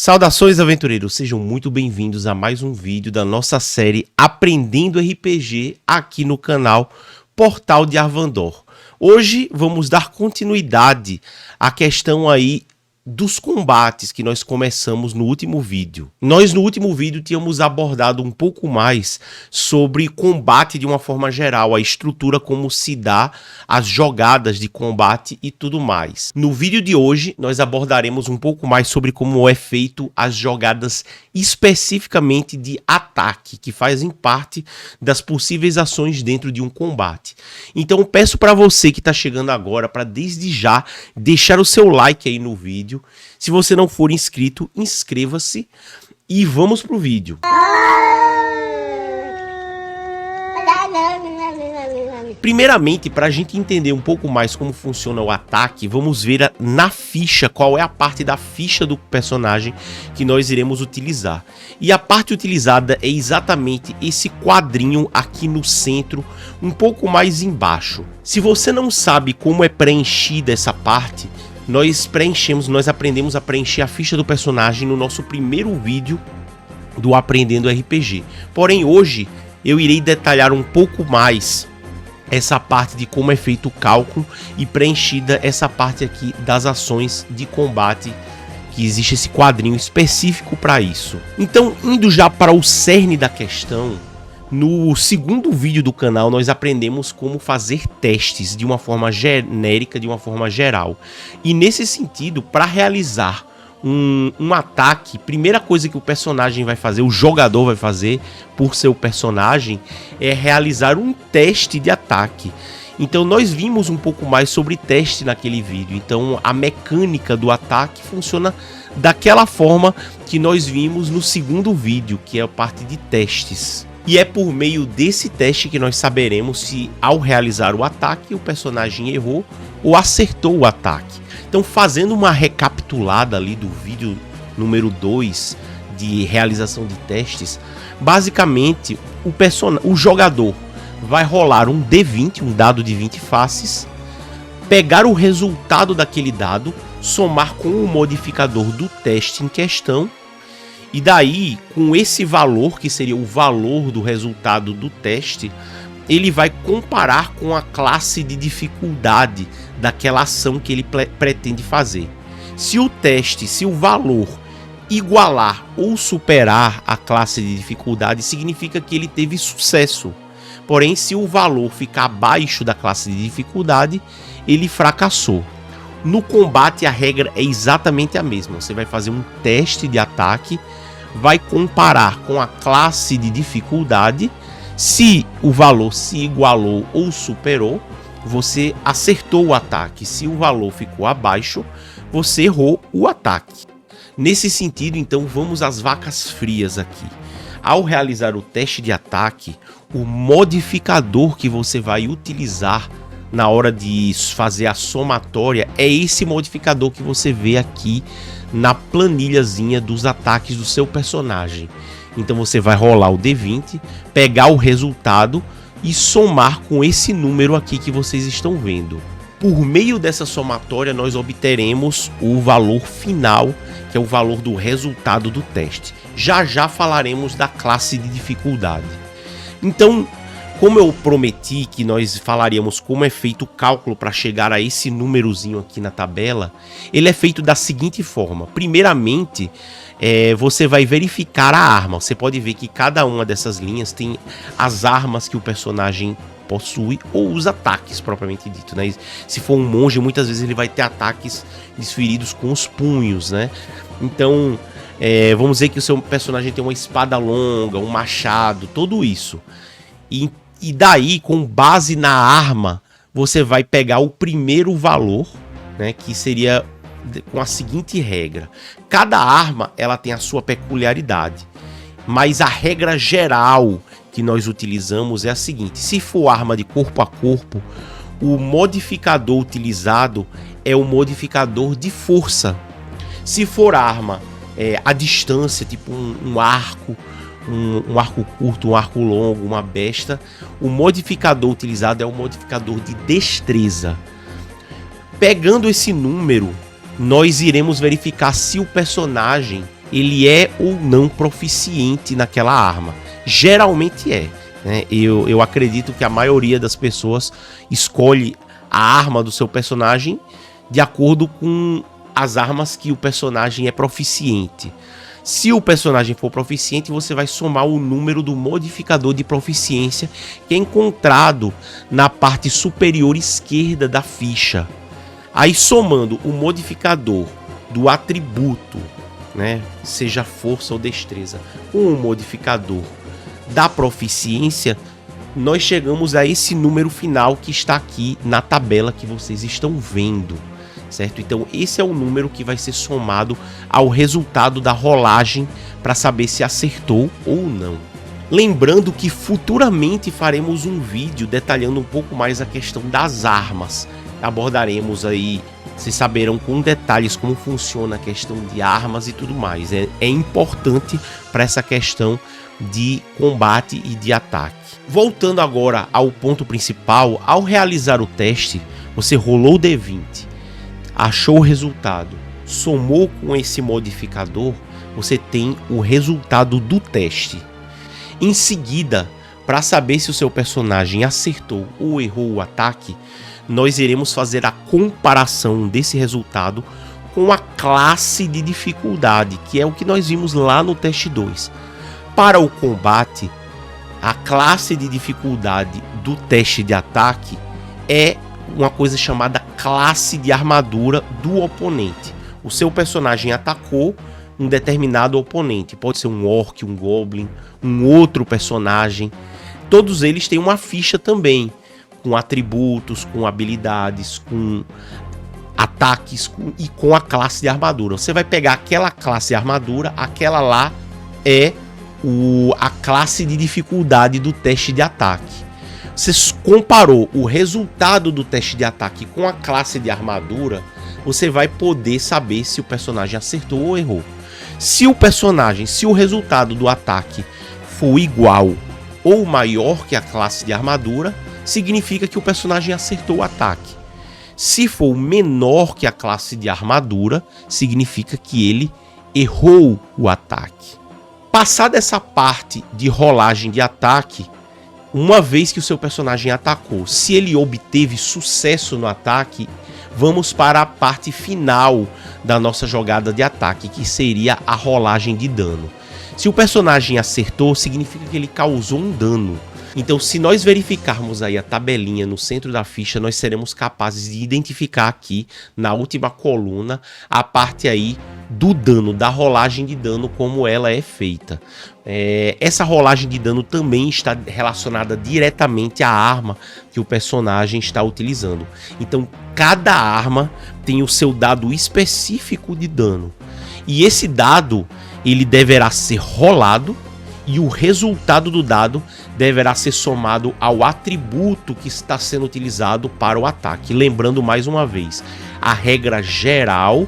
Saudações, aventureiros! Sejam muito bem-vindos a mais um vídeo da nossa série Aprendendo RPG aqui no canal Portal de Arvandor. Hoje vamos dar continuidade à questão aí dos combates que nós começamos no último vídeo. Nós no último vídeo tínhamos abordado um pouco mais sobre combate de uma forma geral, a estrutura, como se dá, as jogadas de combate e tudo mais. No vídeo de hoje nós abordaremos um pouco mais sobre como é feito as jogadas especificamente de ataque, que fazem parte das possíveis ações dentro de um combate. Então peço para você que está chegando agora para desde já deixar o seu like aí no vídeo. Se você não for inscrito, inscreva-se e vamos pro vídeo. Primeiramente, para a gente entender um pouco mais como funciona o ataque, vamos ver na ficha qual é a parte da ficha do personagem que nós iremos utilizar. E a parte utilizada é exatamente esse quadrinho aqui no centro, um pouco mais embaixo. Se você não sabe como é preenchida essa parte, nós aprendemos a preencher a ficha do personagem no nosso primeiro vídeo do Aprendendo RPG. Porém, hoje eu irei detalhar um pouco mais essa parte de como é feito o cálculo e preenchida essa parte aqui das ações de combate, que existe esse quadrinho específico para isso. Então, indo já para o cerne da questão, no segundo vídeo do canal nós aprendemos como fazer testes de uma forma genérica, de uma forma geral. E nesse sentido, para realizar um ataque, primeira coisa que o personagem vai fazer, o jogador vai fazer por seu personagem, é realizar um teste de ataque. Então nós vimos um pouco mais sobre teste naquele vídeo. Então a mecânica do ataque funciona daquela forma que nós vimos no segundo vídeo, que é a parte de testes. E é por meio desse teste que nós saberemos se, ao realizar o ataque, o personagem errou ou acertou o ataque. Então, fazendo uma recapitulada ali do vídeo número 2 de realização de testes, basicamente o jogador vai rolar um D20, um dado de 20 faces, pegar o resultado daquele dado, somar com o modificador do teste em questão. E daí, com esse valor, que seria o valor do resultado do teste, ele vai comparar com a classe de dificuldade daquela ação que ele pretende fazer. Se o valor igualar ou superar a classe de dificuldade, significa que ele teve sucesso. Porém, se o valor ficar abaixo da classe de dificuldade, ele fracassou. No combate, a regra é exatamente a mesma. Você vai fazer um teste de ataque, vai comparar com a classe de dificuldade. Se o valor se igualou ou superou, você acertou o ataque. Se o valor ficou abaixo, você errou o ataque. Nesse sentido, então, vamos às vacas frias aqui. Ao realizar o teste de ataque, o modificador que você vai utilizar na hora de fazer a somatória é esse modificador que você vê aqui na planilhazinha dos ataques do seu personagem. Então você vai rolar o D20, pegar o resultado e somar com esse número aqui que vocês estão vendo. Por meio dessa somatória nós obteremos o valor final, que é o valor do resultado do teste. Já já falaremos da classe de dificuldade. Então, como eu prometi que nós falaríamos como é feito o cálculo para chegar a esse númerozinho aqui na tabela, ele é feito da seguinte forma. Primeiramente, você vai verificar a arma. Você pode ver que cada uma dessas linhas tem as armas que o personagem possui ou os ataques propriamente dito, né? Se for um monge, muitas vezes ele vai ter ataques desferidos com os punhos, né? Então, vamos dizer que o seu personagem tem uma espada longa, um machado, tudo isso. E daí, com base na arma, você vai pegar o primeiro valor, né, que seria com a seguinte regra. Cada arma ela tem a sua peculiaridade, mas a regra geral que nós utilizamos é a seguinte: se for arma de corpo a corpo, o modificador utilizado é o modificador de força. Se for arma à distância, tipo um arco, um arco curto, um arco longo, uma besta, o modificador utilizado é o modificador de destreza. Pegando esse número, nós iremos verificar se o personagem ele é ou não proficiente naquela arma. Geralmente é, né? Eu acredito que a maioria das pessoas escolhe a arma do seu personagem de acordo com as armas que o personagem é proficiente. Se o personagem for proficiente, você vai somar o número do modificador de proficiência que é encontrado na parte superior esquerda da ficha. Aí, somando o modificador do atributo, né, seja força ou destreza, com o modificador da proficiência, nós chegamos a esse número final que está aqui na tabela que vocês estão vendo, certo? Então esse é o número que vai ser somado ao resultado da rolagem para saber se acertou ou não. Lembrando que futuramente faremos um vídeo detalhando um pouco mais a questão das armas. Abordaremos aí, vocês saberão com detalhes como funciona a questão de armas e tudo mais. É importante para essa questão de combate e de ataque. Voltando agora ao ponto principal, ao realizar o teste, você rolou o D20, achou o resultado, somou com esse modificador, você tem o resultado do teste. Em seguida, para saber se o seu personagem acertou ou errou o ataque, nós iremos fazer a comparação desse resultado com a classe de dificuldade, que é o que nós vimos lá no teste 2. Para o combate, a classe de dificuldade do teste de ataque é uma coisa chamada classe de armadura do oponente. O seu personagem atacou um determinado oponente, pode ser um orc, um goblin, um outro personagem. Todos eles têm uma ficha também, com atributos, com habilidades, com ataques e com a classe de armadura. Você vai pegar aquela classe de armadura, aquela lá é a classe de dificuldade do teste de ataque. Você comparou o resultado do teste de ataque com a classe de armadura, você vai poder saber se o personagem acertou ou errou. Se o resultado do ataque for igual ou maior que a classe de armadura, significa que o personagem acertou o ataque. Se for menor que a classe de armadura, significa que ele errou o ataque. Passada essa parte de rolagem de ataque, uma vez que o seu personagem atacou, se ele obteve sucesso no ataque, vamos para a parte final da nossa jogada de ataque, que seria a rolagem de dano. Se o personagem acertou, significa que ele causou um dano. Então, se nós verificarmos aí a tabelinha no centro da ficha, nós seremos capazes de identificar aqui, na última coluna, a parte aí do dano, da rolagem de dano, como ela é feita. Essa rolagem de dano também está relacionada diretamente à arma que o personagem está utilizando. Então, cada arma tem o seu dado específico de dano. E esse dado, ele deverá ser rolado, e o resultado do dado deverá ser somado ao atributo que está sendo utilizado para o ataque. Lembrando mais uma vez, a regra geral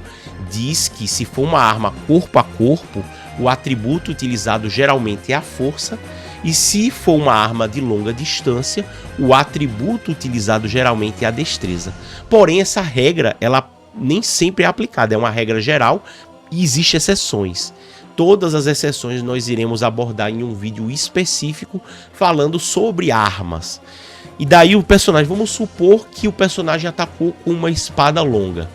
diz que se for uma arma corpo a corpo, o atributo utilizado geralmente é a força, e se for uma arma de longa distância, o atributo utilizado geralmente é a destreza. Porém, essa regra, ela nem sempre é aplicada, é uma regra geral e existem exceções. Todas as exceções nós iremos abordar em um vídeo específico falando sobre armas. E daí o personagem, vamos supor que o personagem atacou com uma espada longa.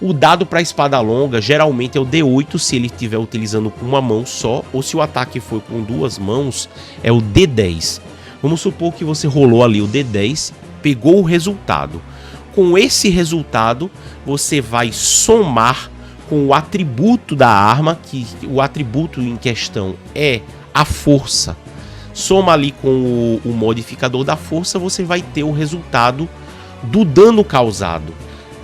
O dado para a espada longa geralmente é o D8 se ele estiver utilizando com uma mão só, ou se o ataque for com duas mãos, é o D10. Vamos supor que você rolou ali o D10, pegou o resultado. Com esse resultado, você vai somar com o atributo da arma, que o atributo em questão é a força. Soma ali com o modificador da força, você vai ter o resultado do dano causado.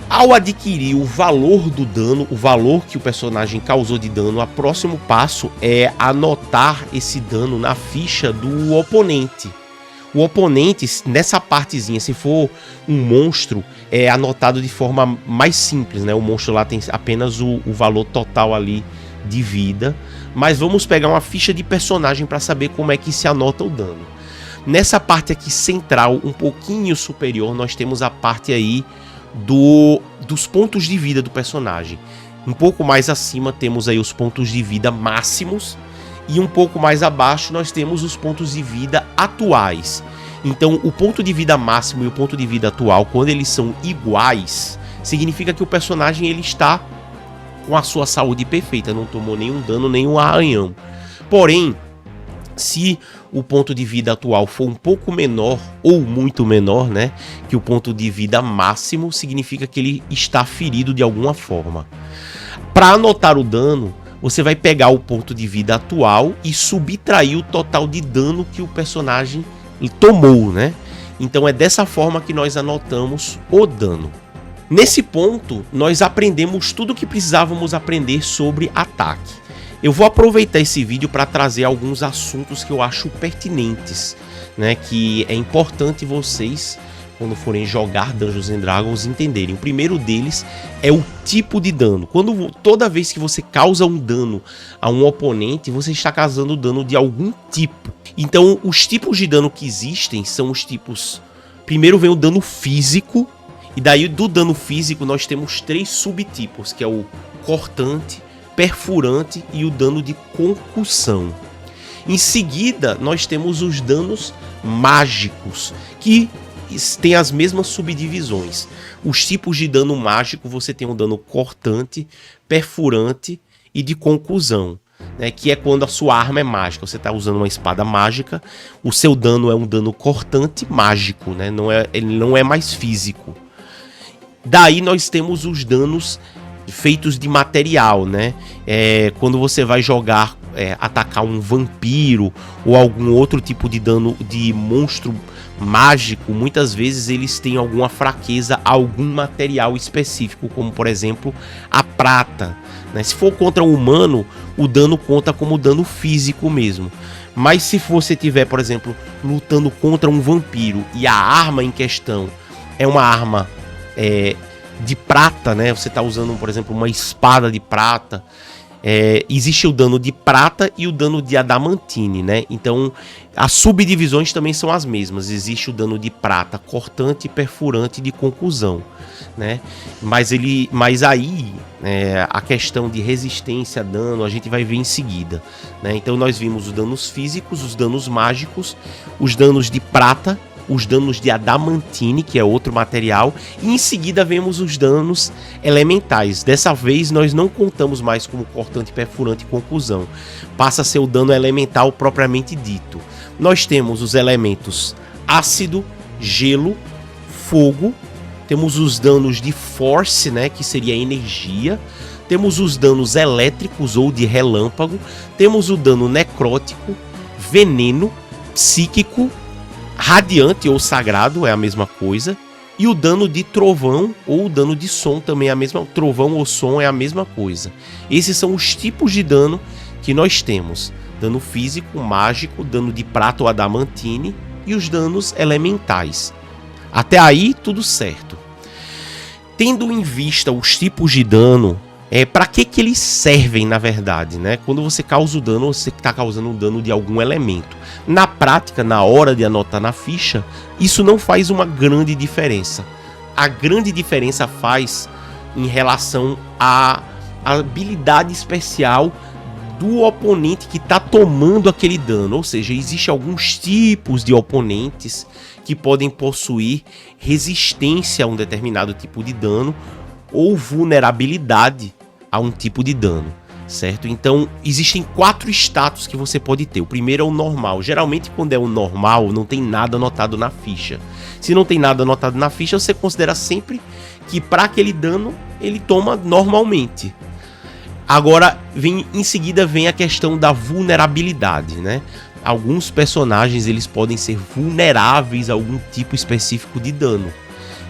Ao adquirir o valor do dano, o valor que o personagem causou de dano, o próximo passo é anotar esse dano na ficha do oponente. O oponente, nessa partezinha, se for um monstro, é anotado de forma mais simples, né? O monstro lá tem apenas o valor total ali de vida. Mas vamos pegar uma ficha de personagem para saber como é que se anota o dano. Nessa parte aqui central, um pouquinho superior, nós temos a parte aí dos pontos de vida do personagem. Um pouco mais acima temos aí os pontos de vida máximos e um pouco mais abaixo nós temos os pontos de vida atuais. Então, o ponto de vida máximo e o ponto de vida atual, quando eles são iguais, significa que o personagem ele está com a sua saúde perfeita, não tomou nenhum dano, nenhum arranhão. Porém, se o ponto de vida atual for um pouco menor ou muito menor, né, que o ponto de vida máximo, significa que ele está ferido de alguma forma. Para anotar o dano, você vai pegar o ponto de vida atual e subtrair o total de dano que o personagem tomou, né? Então é dessa forma que nós anotamos o dano. Nesse ponto, nós aprendemos tudo o que precisávamos aprender sobre ataque. Eu vou aproveitar esse vídeo para trazer alguns assuntos que eu acho pertinentes, né? Que é importante vocês, quando forem jogar Dungeons & Dragons, entenderem. O primeiro deles é o tipo de dano. Toda vez que você causa um dano a um oponente, você está causando dano de algum tipo. Então, os tipos de dano que existem são os tipos... Primeiro vem o dano físico, e daí do dano físico nós temos 3 subtipos, que é o cortante, perfurante e o dano de concussão. Em seguida, nós temos os danos mágicos, que tem as mesmas subdivisões. Os tipos de dano mágico, você tem o dano cortante, perfurante e de concussão, né, que é quando a sua arma é mágica. Você está usando uma espada mágica, o seu dano é um dano cortante mágico, né, ele não é mais físico. Daí nós temos os danos feitos de material, né? Quando você vai jogar, atacar um vampiro ou algum outro tipo de dano de monstro mágico, muitas vezes eles têm alguma fraqueza a algum material específico, como por exemplo a prata, né? Se for contra um humano, o dano conta como dano físico mesmo. Mas se você tiver, por exemplo, lutando contra um vampiro e a arma em questão é uma arma de prata, né? Você está usando, por exemplo, uma espada de prata. Existe o dano de prata e o dano de adamantine, né? Então, as subdivisões também são as mesmas. Existe o dano de prata cortante, perfurante e de concussão, né? Mas aí, a questão de resistência a dano a gente vai ver em seguida, né? Então, nós vimos os danos físicos, os danos mágicos, os danos de prata, os danos de adamantine, que é outro material, e em seguida vemos os danos elementais. Dessa vez nós não contamos mais como cortante, perfurante e concussão. Passa a ser o dano elemental propriamente dito. Nós temos os elementos ácido, gelo, fogo, temos os danos de force, né, que seria energia, temos os danos elétricos ou de relâmpago, temos o dano necrótico, veneno, psíquico, radiante ou sagrado é a mesma coisa, e o dano de trovão ou dano de som também é a mesma, trovão ou som é a mesma coisa. Esses são os tipos de dano que nós temos: dano físico, mágico, dano de prata ou adamantine e os danos elementais. Até aí tudo certo. Tendo em vista os tipos de dano, para que eles servem na verdade, né? Quando você causa o dano, você está causando um dano de algum elemento. Na prática, na hora de anotar na ficha, isso não faz uma grande diferença. A grande diferença faz em relação à habilidade especial do oponente que está tomando aquele dano. Ou seja, existem alguns tipos de oponentes que podem possuir resistência a um determinado tipo de dano ou vulnerabilidade a um tipo de dano, certo? Então, existem 4 status que você pode ter. O primeiro é o normal. Geralmente, quando é o normal, não tem nada anotado na ficha. Se não tem nada anotado na ficha, você considera sempre que para aquele dano, ele toma normalmente. Agora, em seguida, vem a questão da vulnerabilidade, né? Alguns personagens, eles podem ser vulneráveis a algum tipo específico de dano.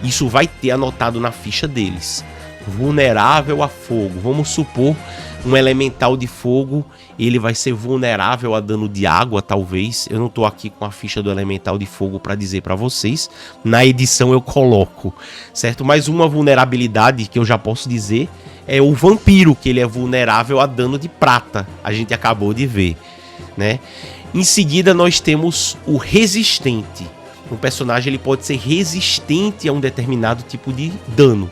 Isso vai ter anotado na ficha deles. Vulnerável a fogo. Vamos supor um elemental de fogo, ele vai ser vulnerável a dano de água, talvez. Eu não tô aqui com a ficha do elemental de fogo para dizer para vocês. Na edição eu coloco, certo? Mas uma vulnerabilidade que eu já posso dizer é o vampiro, que ele é vulnerável a dano de prata. A gente acabou de ver, né? Em seguida nós temos o resistente. Um personagem ele pode ser resistente a um determinado tipo de dano.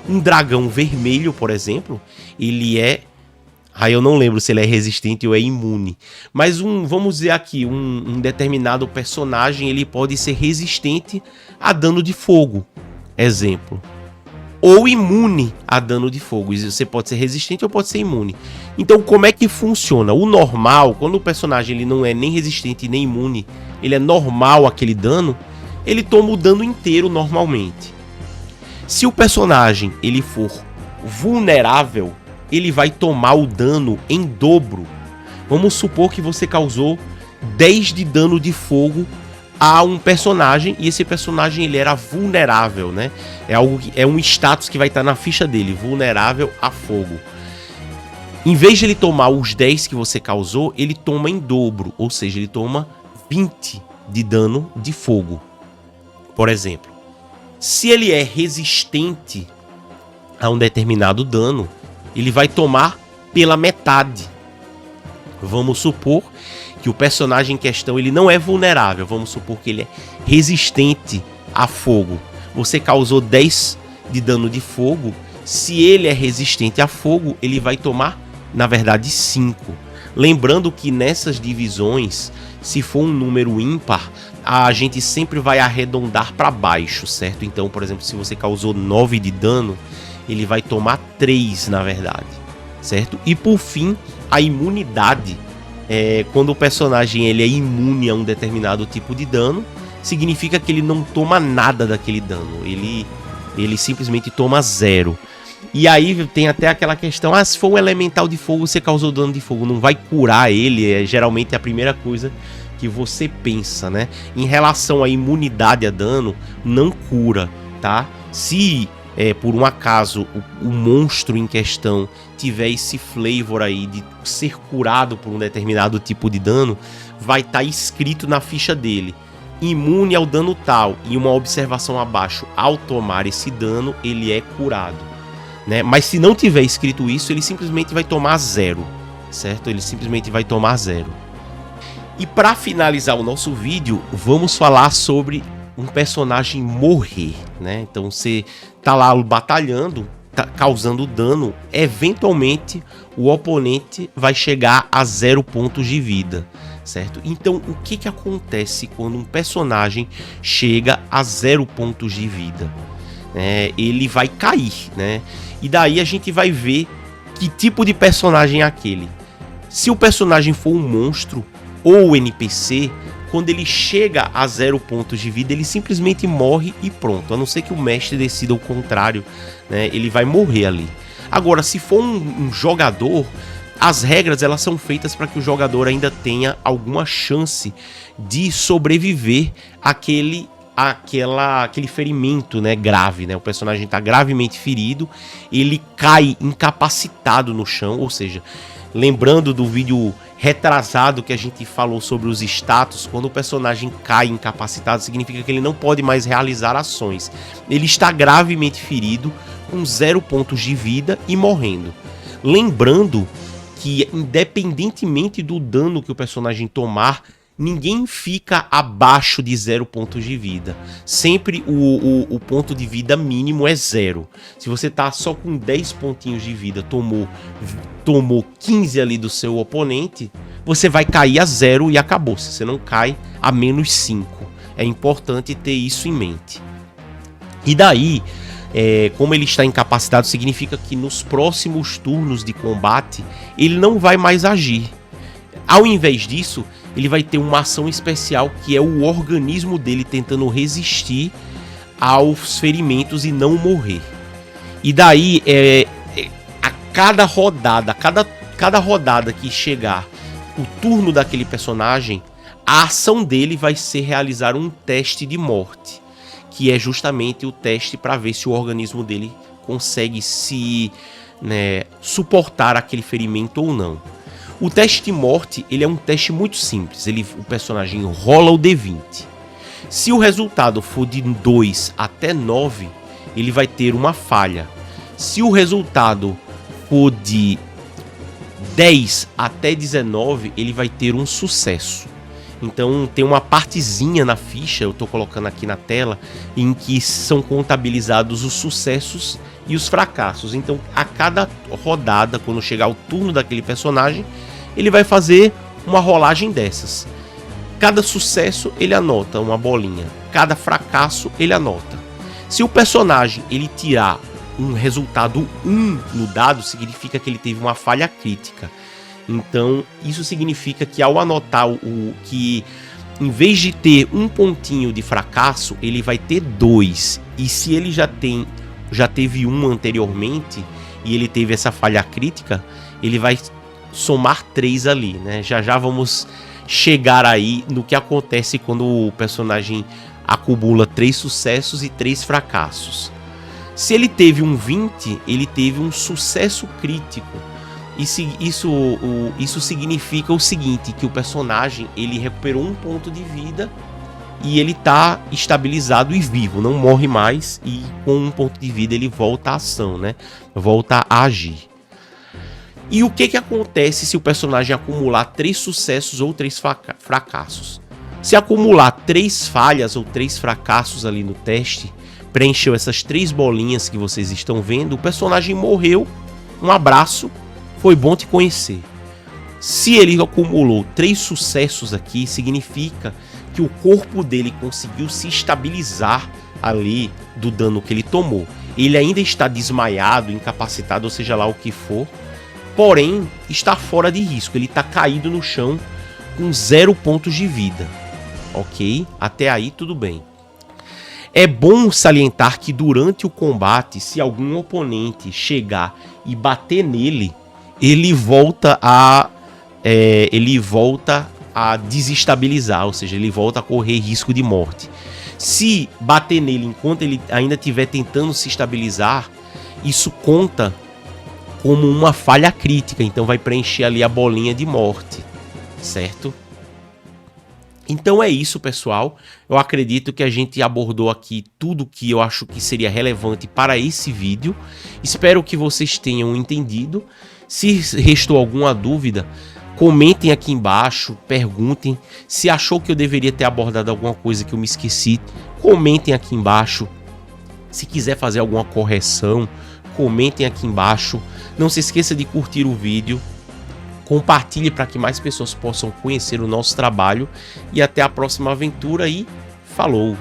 Um dragão vermelho, por exemplo, ele é... Aí eu não lembro se ele é resistente ou é imune. Mas vamos dizer aqui, um determinado personagem ele pode ser resistente a dano de fogo. Exemplo. Ou imune a dano de fogo. Você pode ser resistente ou pode ser imune. Então como é que funciona? O normal, quando o personagem ele não é nem resistente nem imune, ele é normal aquele dano, ele toma o dano inteiro normalmente. Se o personagem ele for vulnerável, ele vai tomar o dano em dobro. Vamos supor que você causou 10 de dano de fogo a um personagem e esse personagem ele era vulnerável, né? É um status que vai estar na ficha dele, vulnerável a fogo. Em vez de ele tomar os 10 que você causou, ele toma em dobro, ou seja, ele toma 20 de dano de fogo. Por exemplo, se ele é resistente a um determinado dano, ele vai tomar pela metade. Vamos supor que o personagem em questão ele não é vulnerável. Vamos supor que ele é resistente a fogo. Você causou 10 de dano de fogo. Se ele é resistente a fogo, ele vai tomar, na verdade, 5. Lembrando que nessas divisões, se for um número ímpar, a gente sempre vai arredondar para baixo, certo? Então, por exemplo, se você causou 9 de dano, ele vai tomar 3, na verdade, certo? E por fim, a imunidade. Quando o personagem ele é imune a um determinado tipo de dano, significa que ele não toma nada daquele dano. Ele simplesmente toma 0. E aí tem até aquela questão, se for um elemental de fogo, você causou dano de fogo, não vai curar ele, é geralmente a primeira coisa que você pensa, né? Em relação à imunidade a dano, não cura, tá? Se por um acaso o monstro em questão tiver esse flavor aí de ser curado por um determinado tipo de dano, vai estar escrito na ficha dele: imune ao dano tal, e uma observação abaixo: ao tomar esse dano, ele é curado, né? Mas se não tiver escrito isso, ele simplesmente vai tomar 0, certo? Ele simplesmente vai tomar 0. E para finalizar o nosso vídeo, vamos falar sobre um personagem morrer, né? Então você tá lá batalhando, tá causando dano, eventualmente o oponente vai chegar a 0 pontos de vida, certo? Então o que acontece quando um personagem chega a 0 pontos de vida? Ele vai cair, né? E daí a gente vai ver que tipo de personagem é aquele. Se o personagem for um monstro ou NPC, quando ele chega a 0 pontos de vida, ele simplesmente morre e pronto. A não ser que o mestre decida o contrário, né? Ele vai morrer ali. Agora, se for um jogador, as regras elas são feitas para que o jogador ainda tenha alguma chance de sobreviver àquele ferimento, né, grave, né? O personagem está gravemente ferido, ele cai incapacitado no chão, ou seja, lembrando do vídeo retrasado que a gente falou sobre os status, quando o personagem cai incapacitado, significa que ele não pode mais realizar ações. Ele está gravemente ferido, com 0 pontos de vida e morrendo. Lembrando que, independentemente do dano que o personagem tomar, ninguém fica abaixo de 0 pontos de vida. Sempre o ponto de vida mínimo é 0. Se você tá só com 10 pontinhos de vida, tomou 15 ali do seu oponente, você vai cair a 0 e acabou. Se você não cai a menos 5. É importante ter isso em mente. E daí, como ele está incapacitado, significa que nos próximos turnos de combate, ele não vai mais agir. Ao invés disso, ele vai ter uma ação especial que é o organismo dele tentando resistir aos ferimentos e não morrer. E daí, a cada rodada, cada rodada que chegar o turno daquele personagem, a ação dele vai ser realizar um teste de morte, que é justamente o teste para ver se o organismo dele consegue suportar aquele ferimento ou não. O teste de morte, ele é um teste muito simples. O personagem rola o D20. Se o resultado for de 2 até 9, ele vai ter uma falha. Se o resultado for de 10 até 19, ele vai ter um sucesso. Então tem uma partezinha na ficha, eu tô colocando aqui na tela, em que são contabilizados os sucessos e os fracassos. Então a cada rodada, quando chegar o turno daquele personagem, ele vai fazer uma rolagem dessas. Cada sucesso ele anota uma bolinha, cada fracasso ele anota. Se o personagem ele tirar um resultado 1 no dado, significa que ele teve uma falha crítica. Então isso significa que ao anotar o que, em vez de ter um pontinho de fracasso, ele vai ter 2. E se ele já teve um anteriormente e ele teve essa falha crítica, ele vai somar 3 ali, né? Já vamos chegar aí no que acontece quando o personagem acumula 3 sucessos e 3 fracassos. Se ele teve um 20, ele teve um sucesso crítico. Isso significa o seguinte, que o personagem ele recuperou um ponto de vida e ele está estabilizado e vivo, não morre mais, e com um ponto de vida ele volta à ação, né? Volta a agir. E o que acontece se o personagem acumular 3 sucessos ou 3 fracassos? Se acumular 3 falhas ou 3 fracassos ali no teste, preencheu essas 3 bolinhas que vocês estão vendo, o personagem morreu, um abraço, foi bom te conhecer. Se ele acumulou 3 sucessos aqui, significa que o corpo dele conseguiu se estabilizar ali do dano que ele tomou. Ele ainda está desmaiado, incapacitado, ou seja lá o que for, porém está fora de risco, ele está caído no chão com 0 pontos de vida. Ok? Até aí tudo bem. É bom salientar que durante o combate, se algum oponente chegar e bater nele, ele volta a desestabilizar, ou seja, ele volta a correr risco de morte. Se bater nele enquanto ele ainda estiver tentando se estabilizar, isso conta como uma falha crítica, então vai preencher ali a bolinha de morte, certo? Então é isso, pessoal. Eu acredito que a gente abordou aqui tudo que eu acho que seria relevante para esse vídeo. Espero que vocês tenham entendido. Se restou alguma dúvida, comentem aqui embaixo, perguntem. Se achou que eu deveria ter abordado alguma coisa que eu me esqueci, comentem aqui embaixo. Se quiser fazer alguma correção, comentem aqui embaixo. Não se esqueça de curtir o vídeo. Compartilhe para que mais pessoas possam conhecer o nosso trabalho. E até a próxima aventura e falou!